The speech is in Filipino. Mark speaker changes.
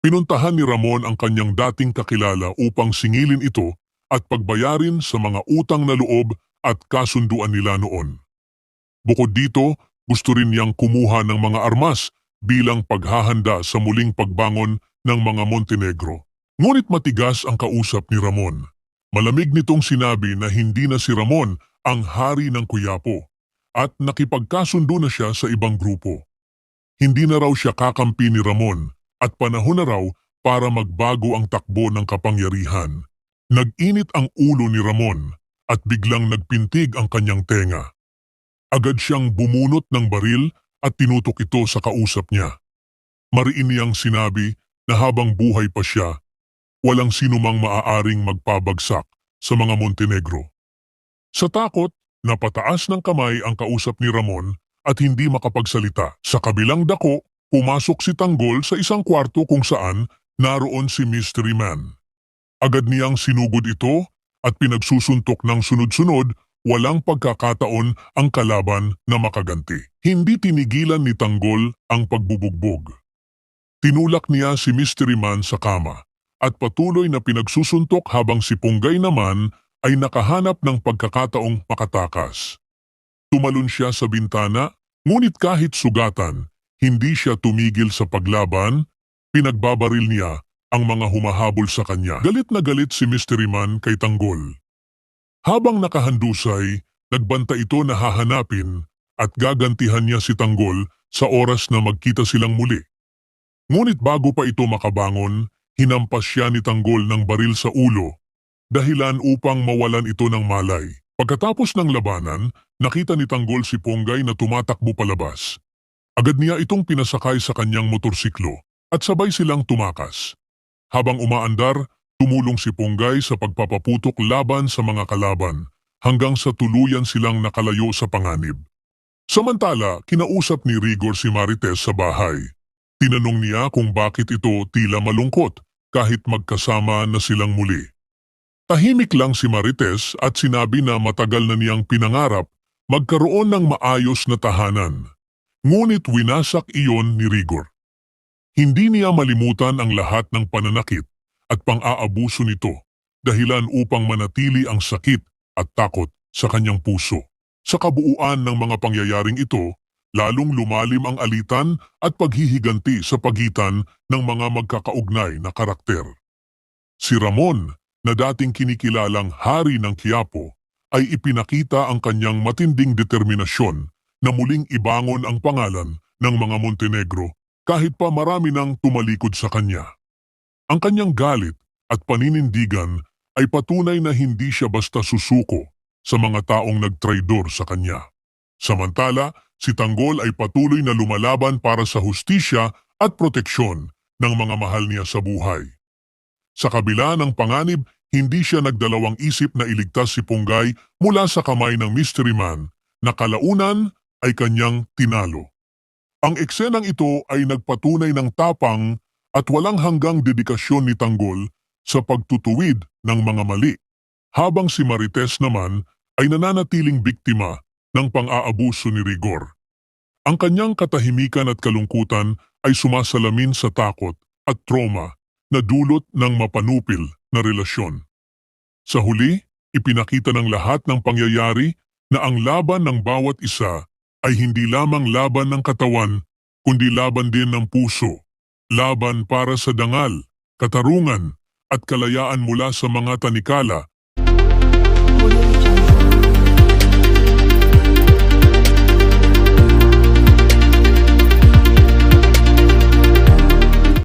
Speaker 1: Pinuntahan ni Ramon ang kanyang dating kakilala upang singilin ito at pagbayarin sa mga utang na loob at kasunduan nila noon. Bukod dito, gusto rin niyang kumuha ng mga armas bilang paghahanda sa muling pagbangon ng mga Montenegro. Ngunit matigas ang kausap ni Ramon. Malamig nitong sinabi na hindi na si Ramon ang hari ng Quiapo at nakipagkasundo na siya sa ibang grupo. Hindi na raw siya kakampi ni Ramon at panahon na raw para magbago ang takbo ng kapangyarihan. Nag-init ang ulo ni Ramon at biglang nagpintig ang kanyang tenga. Agad siyang bumunot ng baril at tinutok ito sa kausap niya. Mariin niyang sinabi na habang buhay pa siya, walang sinumang maaaring magpabagsak sa mga Montenegro. Sa takot, napataas ng kamay ang kausap ni Ramon at hindi makapagsalita. Sa kabilang dako, pumasok si Tanggol sa isang kwarto kung saan naroon si Mystery Man. Agad niyang sinugod ito at pinagsusuntok ng sunod-sunod, walang pagkakataon ang kalaban na makaganti. Hindi tinigilan ni Tanggol ang pagbubugbog. Tinulak niya si Mystery Man sa kama at patuloy na pinagsusuntok habang si Punggay naman ay nakahanap ng pagkakataong makatakas. Tumalon siya sa bintana, ngunit kahit sugatan, hindi siya tumigil sa paglaban. Pinagbabaril niya ang mga humahabol sa kanya. Galit na galit si Mystery Man kay Tanggol. Habang nakahandusay, nagbanta ito na hahanapin at gagantihan niya si Tanggol sa oras na magkita silang muli. Ngunit bago pa ito makabangon, hinampas siya ni Tanggol ng baril sa ulo, dahilan upang mawalan ito ng malay. Pagkatapos ng labanan, nakita ni Tanggol si Punggay na tumatakbo palabas. Agad niya itong pinasakay sa kanyang motorsiklo at sabay silang tumakas. Habang umaandar, tumulong si Punggay sa pagpapaputok laban sa mga kalaban hanggang sa tuluyan silang nakalayo sa panganib. Samantala, kinausap ni Rigor si Marites sa bahay. Tinanong niya kung bakit ito tila malungkot kahit magkasama na silang muli. Tahimik lang si Marites at sinabi na matagal na niyang pinangarap magkaroon ng maayos na tahanan. Ngunit winasak iyon ni Rigor. Hindi niya malimutan ang lahat ng pananakit at pang-aabuso nito, dahilan upang manatili ang sakit at takot sa kanyang puso. Sa kabuuan ng mga pangyayaring ito, lalong lumalim ang alitan at paghihiganti sa pagitan ng mga magkakaugnay na karakter. Si Ramon, na dating kinikilalang hari ng Quiapo, ay ipinakita ang kanyang matinding determinasyon na muling ibangon ang pangalan ng mga Montenegro kahit pa marami nang tumalikod sa kanya. Ang kanyang galit at paninindigan ay patunay na hindi siya basta susuko sa mga taong nagtraidor sa kanya. Samantala, si Tanggol ay patuloy na lumalaban para sa hustisya at proteksyon ng mga mahal niya sa buhay. Sa kabila ng panganib, hindi siya nagdalawang isip na iligtas si Punggay mula sa kamay ng Mystery Man na kalaunan ay kanyang tinalo. Ang eksenang ito ay nagpatunay ng tapang at walang hanggang dedikasyon ni Tanggol sa pagtutuwid ng mga mali, habang si Marites naman ay nananatiling biktima ng pang-aabuso ni Rigor. Ang kanyang katahimikan at kalungkutan ay sumasalamin sa takot at trauma na dulot ng mapanupil na relasyon. Sa huli, ipinakita ng lahat ng pangyayari na ang laban ng bawat isa ay hindi lamang laban ng katawan, kundi laban din ng puso. Laban para sa dangal, katarungan, at kalayaan mula sa mga tanikala